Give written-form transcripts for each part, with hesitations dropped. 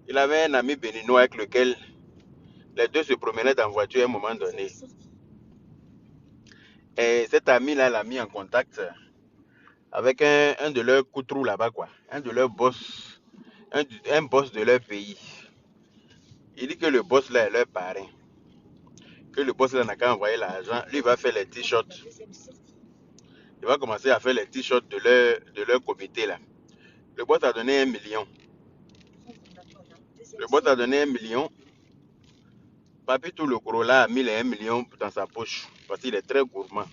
Il avait un ami béninois avec lequel les deux se promenaient en voiture à un moment donné. Et cet ami-là l'a mis en contact avec un de leurs coutrous là-bas, quoi. Un de leurs boss. Un boss de leur pays. Il dit que le boss là est leur parrain. Que le boss là n'a qu'à envoyer l'argent. Lui va faire les t-shirts. Il va commencer à faire les t-shirts de leur comité là. Le boss a donné 1 million. Le boss a donné 1 million. Papi, tout le gros là a mis les 1 million dans sa poche. Parce qu'il est très gourmand.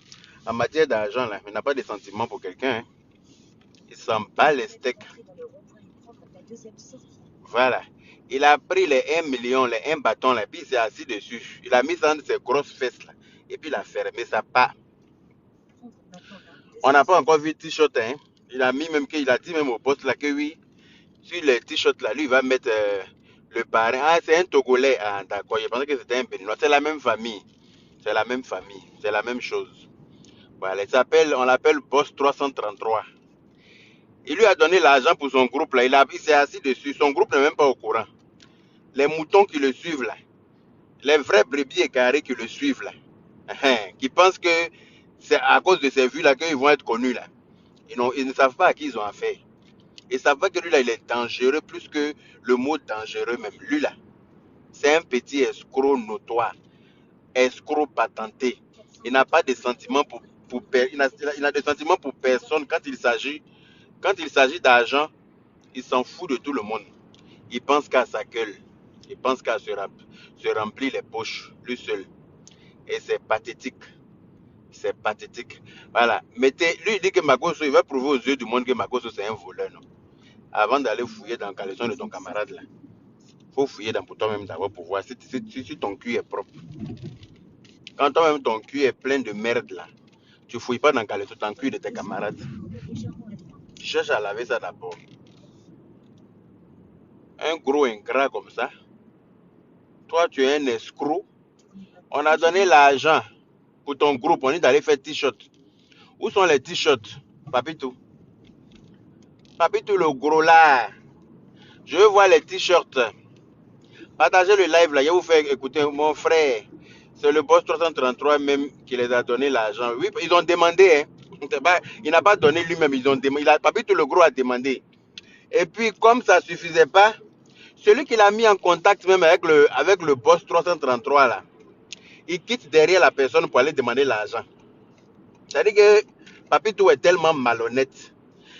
En matière d'argent là, il n'a pas de sentiments pour quelqu'un. Hein. Il s'en bat les steaks. Voilà. Il a pris les 1 million, les 1 bâton là, puis il s'est assis dessus. Il a mis ça dans ses grosses fesses là. Et puis il a fermé sa part. On n'a pas encore vu t-shirt. Hein. Il a mis même qu'il a dit même au boss là que oui, sur les t-shirts là, lui il va mettre le parrain. Ah, c'est un Togolais. Ah, d'accord. Je pensais que c'était un Béninois. C'est la même famille. C'est la même famille. C'est la même chose. Voilà. On l'appelle Boss 333. Il lui a donné l'argent pour son groupe là. Il s'est assis dessus. Son groupe n'est même pas au courant. Les moutons qui le suivent là. Les vrais brebis égarés qui le suivent là. Qui pensent que c'est à cause de ces vues là qu'ils vont être connus là. Ils ne savent pas à qui ils ont affaire. Ils savent pas que lui là, il est dangereux plus que le mot dangereux même. Lui là, c'est un petit escroc notoire, escroc patenté. Il n'a pas de sentiments il n'a de sentiments pour personne quand il s'agit d'argent, il s'en fout de tout le monde. Il pense qu'à sa gueule. Il pense qu'à se remplir les poches, lui seul. Et c'est pathétique. C'est pathétique. Voilà. Lui, il dit que Makosso, il va prouver aux yeux du monde que Makosso, c'est un voleur, non? Avant d'aller fouiller dans le caleçon de ton camarade, là. Il faut fouiller dans pour toi-même d'abord pour voir si ton cul est propre. Quand toi-même ton cul est plein de merde, là, tu fouilles pas dans le caleçon, ton cul de tes camarades. Tu cherches à laver ça d'abord. Un gros ingrat comme ça. Toi, tu es un escroc. On a donné l'argent pour ton groupe. On est allé faire t-shirt. Où sont les t-shirts, Papitou? Papitou, le gros là. Je veux voir les t-shirts. Partagez le live là. Je vais vous faire écouter mon frère. C'est le boss 333 même qui les a donné l'argent. Oui, ils ont demandé. Hein. Il n'a pas donné lui-même. Ils ont demandé. Papitou, le gros a demandé. Et puis, comme ça ne suffisait pas, celui qui l'a mis en contact même avec le boss 333 là, il quitte derrière la personne pour aller demander l'argent. C'est-à-dire que Papitou est tellement malhonnête.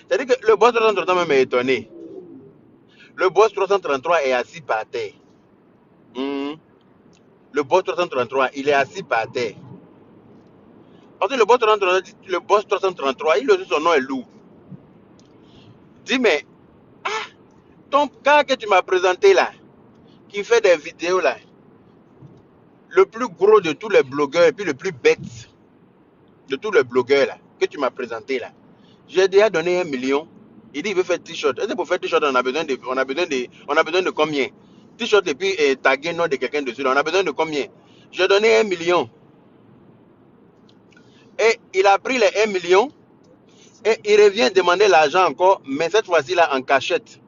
C'est-à-dire que le boss 333 même est étonné. Le boss 333 est assis par terre. Le boss 333, il est assis par terre. Parce que le boss 333, il aussi son nom est lourd. Dis, mais, ton gars que tu m'as présenté là, qui fait des vidéos là, le plus gros de tous les blogueurs et puis le plus bête de tous les blogueurs là, que tu m'as présenté là, j'ai déjà donné 1 million. Il dit il veut faire t-shirt. Et pour faire t-shirt, on a besoin de combien? T-shirt et puis taguer le nom de quelqu'un dessus. On a besoin de combien? J'ai donné 1 million. Et il a pris les 1 million et il revient demander l'argent encore, mais cette fois-ci là en cachette,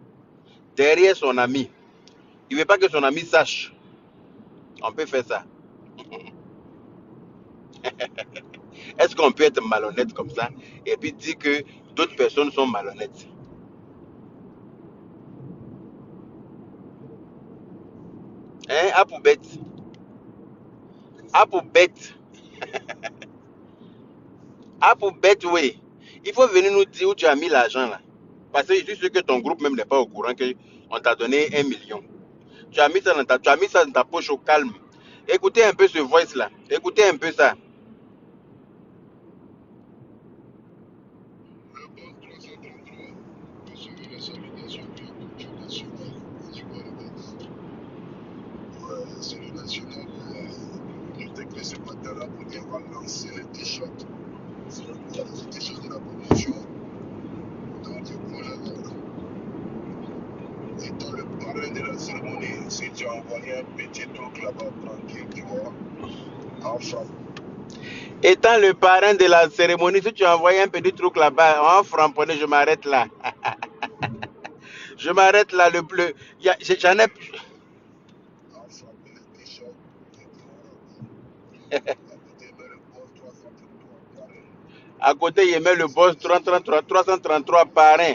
derrière son ami. Il ne veut pas que son ami sache. On peut faire ça. Est-ce qu'on peut être malhonnête comme ça et puis dire que d'autres personnes sont malhonnêtes? Hein, à pour bête. À pour bête. À pour bête, oui. Il faut venir nous dire où tu as mis l'argent là. Parce que je suis sûr que ton groupe même n'est pas au courant qu'on t'a donné 1 million. Tu as mis ça dans ta poche au calme. Écoutez un peu ce voice là. Écoutez un peu ça. C'est le national que ce matin-là pour dire qu'on va lancer les t-shirts. Les t-shirts de la promotion. Donc, voilà. Étant le parrain de la cérémonie, si tu as envoyé un petit truc là-bas, tranquille, tu vois, en franc. Étant le parrain de la cérémonie, si tu as envoyé un petit truc là-bas, en franc, je m'arrête là. Je m'arrête là, le bleu. J'en ai... En choper les t-shirts, à côté, il met le boss 333 pareil. À côté, il met le boss 333 parrain.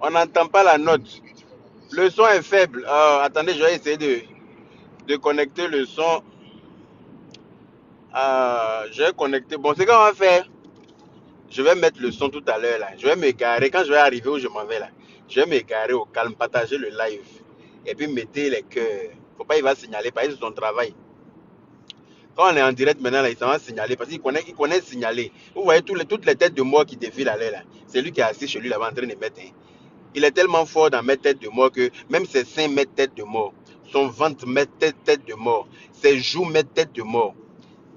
On n'entend pas la note. Le son est faible. Attendez, je vais essayer de connecter le son. Je vais connecter. Bon, c'est qu'on va faire. Je vais mettre le son tout à l'heure là. Je vais me garer. Quand je vais arriver où je m'en vais là, je vais me garer au calme, partager le live. Et puis mettez les cœurs. Faut pas, il va signaler, parce que c'est son travail. Quand on est en direct maintenant, là, il s'en va signaler parce qu'il connaît signaler. Vous voyez toutes les têtes de mort qui défilent à l'air là. C'est lui qui est assis chez lui là-bas en train de mettre. Il est tellement fort dans mettre tête de mort que même ses seins mettent tête de mort. Son ventre met tête de mort. Ses joues mettent tête de mort.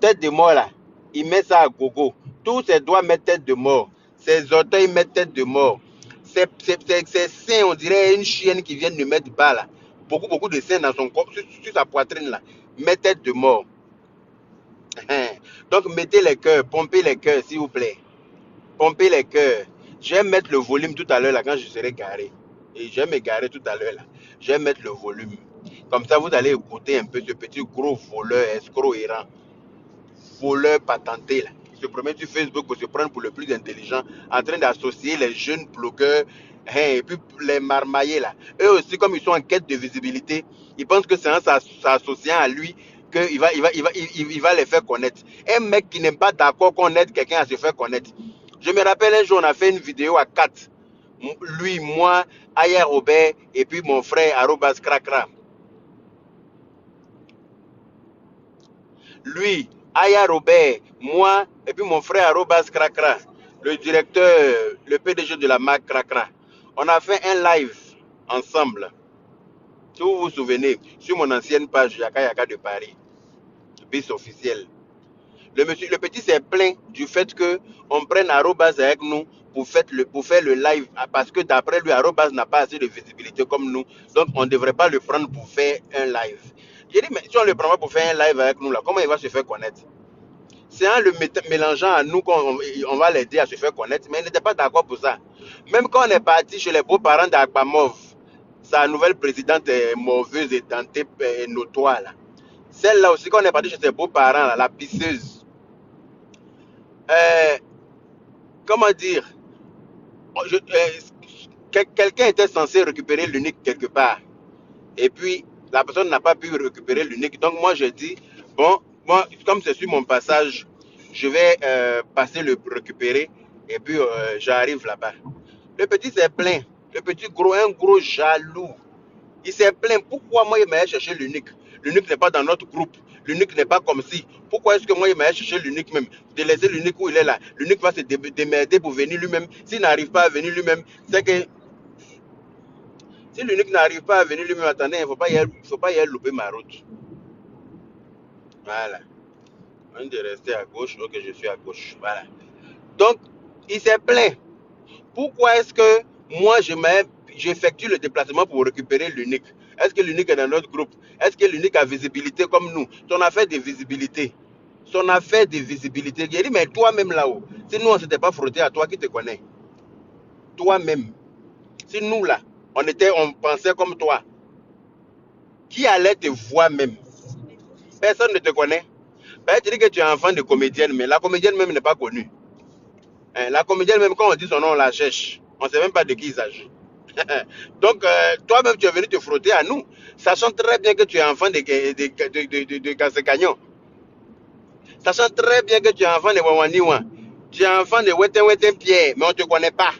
Tête de mort là, il met ça à gogo. Tous ses doigts mettent tête de mort. Ses orteils mettent tête de mort. Ses seins, on dirait une chienne qui vient de mettre bas là. Beaucoup de seins dans son corps, sur sa poitrine là. Met tête de mort. Donc mettez les cœurs, pompez les cœurs s'il vous plaît. Pompez les cœurs. Je vais mettre le volume tout à l'heure là quand je serai garé. Et je vais me garer tout à l'heure là. Je vais mettre le volume. Comme ça vous allez écouter un peu ce petit gros voleur, escroc errant. Voleur patenté là. Qui se promène sur Facebook pour se prendre pour le plus intelligent. En train d'associer les jeunes blogueurs. Et puis les marmaillés là. Eux aussi comme ils sont en quête de visibilité. Ils pensent que c'est en s'associant à lui qu'il va les faire connaître. Un mec qui n'est pas d'accord qu'on aide quelqu'un à se faire connaître. Je me rappelle un jour, on a fait une vidéo à 4. Lui, moi, Aya Robert et puis mon frère Arobas Krakra. Lui, Aya Robert, moi et puis mon frère Arobas Krakra. Le directeur, le PDG de la marque Krakra. On a fait un live ensemble. Si vous vous souvenez, sur mon ancienne page Yaka Yaka de Paris. Bis officiel. Le petit s'est plaint du fait qu'on prenne Arobase avec nous pour faire le live parce que d'après lui, Arobase n'a pas assez de visibilité comme nous. Donc, on ne devrait pas le prendre pour faire un live. J'ai dit, mais si on ne le prend pas pour faire un live avec nous, là, comment il va se faire connaître? C'est en le mélangeant à nous qu'on va l'aider à se faire connaître, mais il n'était pas d'accord pour ça. Même quand on est parti chez les beaux-parents d'Akbamov, sa nouvelle présidente est morveuse et dentée et notoire. Celle-là aussi, quand on est parti chez ses beaux-parents, la pisseuse, euh, comment dire, quelqu'un était censé récupérer l'unique quelque part. Et puis, la personne n'a pas pu récupérer l'unique. Donc, moi, je dis, bon, moi, comme c'est sur mon passage, je vais passer le récupérer. Et puis, j'arrive là-bas. Le petit s'est plaint. Le petit un gros jaloux. Il s'est plaint. Pourquoi moi, il m'a cherché l'unique? L'unique n'est pas dans notre groupe. L'unique n'est pas comme si. Pourquoi est-ce que moi, il m'a cherché l'unique même? De laisser l'unique où il est là. L'unique va se démerder pour venir lui-même. S'il n'arrive pas à venir lui-même, c'est que si l'unique n'arrive pas à venir lui-même, attendez, il ne faut pas y aller louper ma route. Voilà. On de rester à gauche, ok, je suis à gauche. Voilà. Donc, il s'est plaint. Pourquoi est-ce que moi, j'effectue le déplacement pour récupérer l'unique? Est-ce que l'unique est dans notre groupe? Est-ce que l'unique a visibilité comme nous? Son affaire de visibilité. Son affaire de visibilité. J'ai dit, mais toi-même là-haut, si nous, on ne s'était pas frotté à toi qui te connais, toi-même, si nous là, on pensait comme toi, qui allait te voir même? Personne ne te connaît. Ben, tu dis que tu es enfant de comédienne, mais la comédienne même n'est pas connue. Hein, la comédienne même, quand on dit son nom, on la cherche. On ne sait même pas de qui il s'agit. Donc, toi-même, tu es venu te frotter à nous, sachant très bien que tu es enfant de Casse-Cagnon. Sachant très bien que tu es enfant de Wawaniwa. Tu es enfant de Weten Pierre, mais on ne te connaît pas.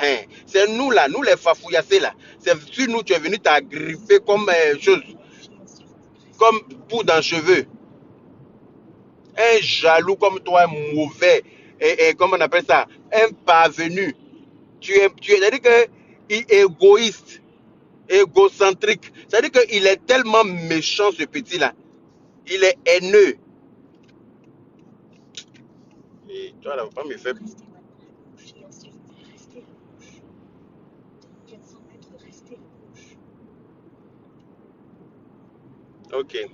Hein, c'est nous là, nous les fafouillassés là. C'est sur nous tu es venu t'agripper comme chose, comme poudre dans les cheveux. Un jaloux comme toi, mauvais, et comment on appelle ça, un parvenu. C'est-à-dire qu'il est égoïste, égocentrique. C'est-à-dire qu'il est tellement méchant, ce petit-là. Il est haineux. Et toi, là, faut pas me faire. Ok.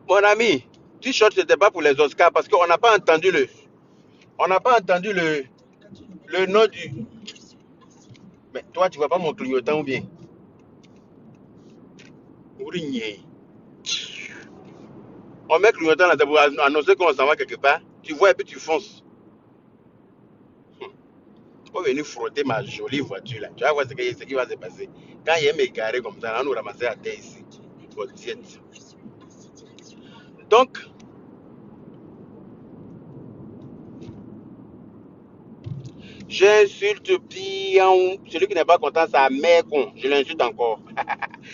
Mon ami, t-shirt, c'était pas pour les Oscars parce qu'on n'a pas entendu le. On n'a pas entendu le nom du... Mais toi, tu vois pas mon clignotant ou bien? Ourigné. On met clignotant là pour annoncer qu'on s'en va quelque part. Tu vois et puis tu fonces. Faut venir frotter ma jolie voiture là. Tu vas voir ce qui va se passer. Quand il aime égarer comme ça, on nous ramasser à terre ici. Votre diète. Donc, j'insulte Pian. Celui qui n'est pas content, sa mère con. Je l'insulte encore.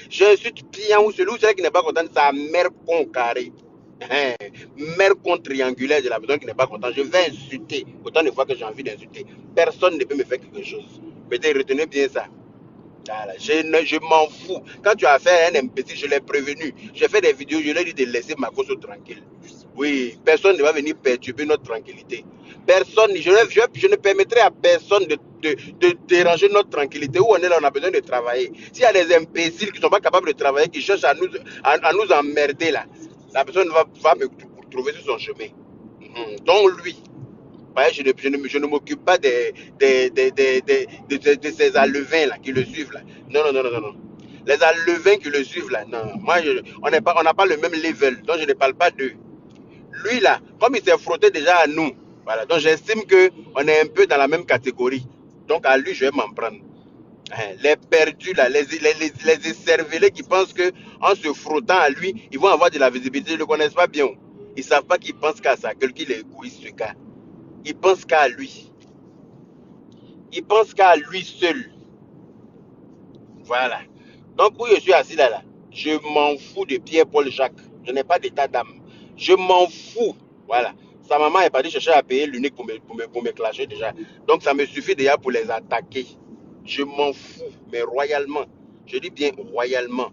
J'insulte Pian. Celui qui n'est pas content, sa mère con carré. Hein, mère con triangulaire de la personne qui n'est pas content. Je vais insulter autant de fois que j'ai envie d'insulter. Personne ne peut me faire quelque chose. Peut-être retenez bien ça. Voilà, je m'en fous. Quand tu as fait un imbécile, je l'ai prévenu. J'ai fait des vidéos, je lui ai dit de laisser ma cause tranquille. Oui, personne ne va venir perturber notre tranquillité. Personne, je ne permettrai à personne de déranger notre tranquillité. Où on est là, on a besoin de travailler. S'il y a des imbéciles qui ne sont pas capables de travailler, qui cherchent à nous emmerder là, la personne va me trouver sur son chemin. Donc lui. Ouais, je ne m'occupe pas de ces alevins là qui le suivent là. Non, non, non, non, non. Les alevins qui le suivent là, non. Moi, on n'a pas le même level, donc je ne parle pas d'eux. Lui là, comme il s'est frotté déjà à nous, voilà. Donc j'estime que on est un peu dans la même catégorie. Donc à lui, je vais m'en prendre. Les perdus là, les écervelés qui pensent que en se frottant à lui, ils vont avoir de la visibilité. Ils ne le connaissent pas bien. Ils ne savent pas qu'il pense qu'à sa gueule, qu'il est égoïste ce gars. Il pense qu'à lui. Il pense qu'à lui seul. Voilà. Donc, où je suis assis là, je m'en fous de Pierre-Paul Jacques. Je n'ai pas d'état d'âme. Je m'en fous. Voilà. Sa maman est partie chercher à payer l'unique pour me clasher déjà. Donc, ça me suffit déjà pour les attaquer. Je m'en fous, mais royalement. Je dis bien royalement.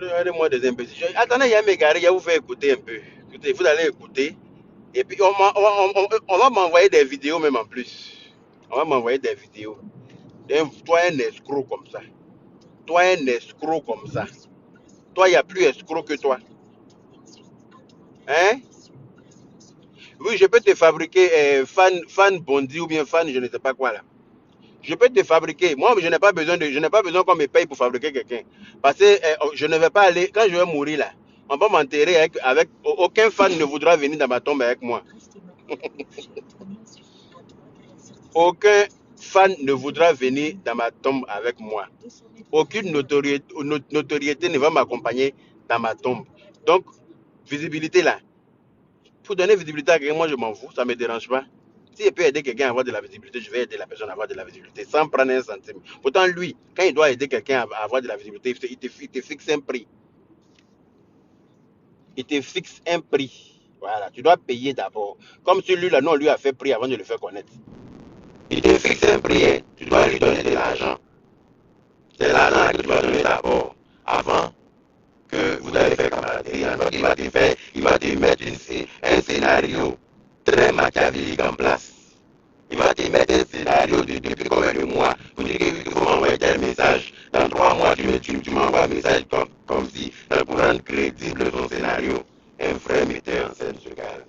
Regardez-moi des imbéciles. Attendez, il y a mes gars, il va vous faire écouter un peu. Écoutez, vous allez écouter. Et puis, on va m'envoyer des vidéos même en plus. On va m'envoyer des vidéos. Toi, un escroc comme ça. Toi, un escroc comme ça. Toi, il n'y a plus escroc que toi. Hein? Oui, je peux te fabriquer fan bondi ou bien fan je ne sais pas quoi là. Je peux te fabriquer. Moi, je n'ai pas besoin qu'on me paye pour fabriquer quelqu'un. Parce que je ne vais pas aller, quand je vais mourir là, on va m'enterrer avec, aucun fan ne voudra venir dans ma tombe avec moi. Aucun fan ne voudra venir dans ma tombe avec moi. Aucune notoriété ne va m'accompagner dans ma tombe. Donc, visibilité là. Pour donner visibilité à quelqu'un, moi je m'en fous, ça ne me dérange pas. Si je peux aider quelqu'un à avoir de la visibilité, je vais aider la personne à avoir de la visibilité sans prendre un centime. Pourtant, lui, quand il doit aider quelqu'un à avoir de la visibilité, il te fixe un prix. Il te fixe un prix. Voilà, tu dois payer d'abord. Comme celui-là, non, lui a fait prix avant de le faire connaître. Il te fixe un prix, hein. Tu dois lui donner de l'argent. C'est l'argent que tu dois donner d'abord, avant que vous allez faire camaraderie. Donc il va te mettre un scénario très machiavélique en place. Il va te mettre un scénario depuis combien de mois pour dire qu'il faut m'envoyer tel message. Dans 3 mois, tu m'envoies un message comme si, pour rendre crédible son scénario. Un vrai metteur en scène, ce gars.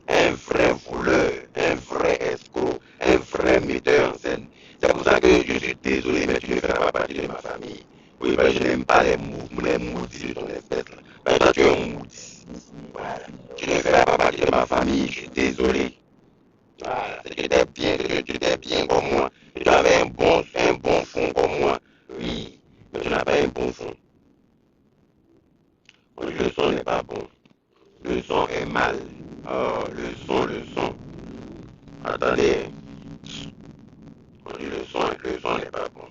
Un vrai voleur, un vrai escroc, un vrai metteur en scène. C'est pour ça que je suis désolé, mais tu ne feras pas partie de ma famille. Oui, ben je n'aime pas les maudits de ton espèce. Là. Ben, toi, tu es un maudit. Voilà. Tu ne feras pas partie de ma famille, je suis désolé. Voilà. Tu étais bien comme moi. Tu avais un bon fond comme moi. Oui, mais tu n'as pas un bon fond. Le son n'est pas bon. Le son est mal. Oh, le son. Attendez. Le son n'est pas bon.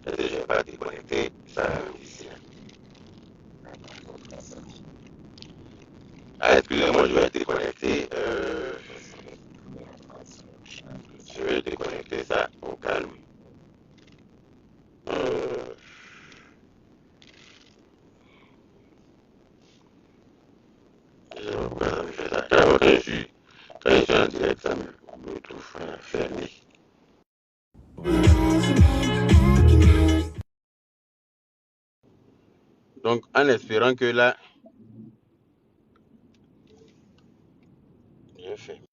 Je n'ai pas déconnecté ça ici. Ah, excusez-moi, je vais déconnecter. Je vais déconnecter ça au calme. Je sais pas pourquoi ça me fait ça. Quand je suis en direct, ça me trouve fermé. Donc, En espérant que là, j'ai fait.